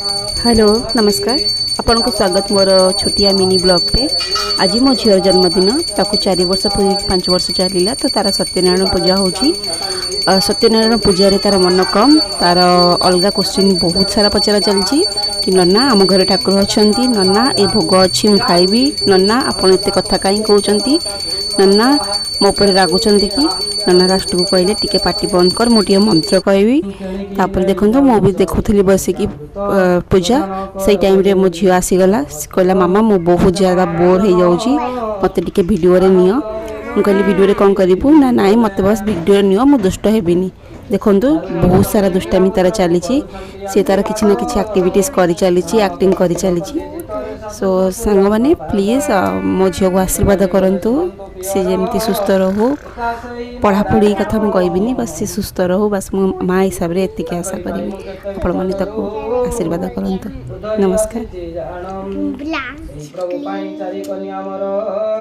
Hello नमस्कार आपन को स्वागत मोर छोटिया मिनी ब्लॉग पे। आज मो झीर जन्मदिन ताकू 4 वर्ष पूरी 5 वर्ष चलिला तो तार सत्यनारायण पूजा होची। सत्यनारायण पूजा तार मन कम तार अलग क्वेश्चन बहुत सारा पचरा चलची कि नन्ना आम घर ठाकुर अच्छा नन्ना ए भोग अच्छी मु खाइबी नन्ना आपन एत कथा कहीं कहते नन्ना मो पर रागुंट कि नन्ना लास्ट को कहले टिके पार्टी बंद कर मुझे मंत्र कहबी। तापर देखो मु भी देखुली बसिकी पूजा से टाइम रे मो झी आसीगला कहला मामा मु बहुत ज़्यादा बोर हो जाऊँगी मत टे भिडियो नियो। मु कहली भिडियो कौन करूँ ना नाई मत बस भिडियो नियो मु दुष्ट हेबिनी। देखो बहुत सारा दुष्टामी तार चली सी तार किसी ना कि एक्टिविटीज कर चली एक्टिंग कर चली। सो सांग मैंने प्लीज मो झील को आशीर्वाद करूँ सी जमी सुस्थ रहू पढ़ापढ़ी कथा मुझे कहबिनी बस सी सुस्थ रहू बस मो माँ हिसाब से एति आशा करी आपण मैंने आशीर्वाद करूँ। नमस्कार।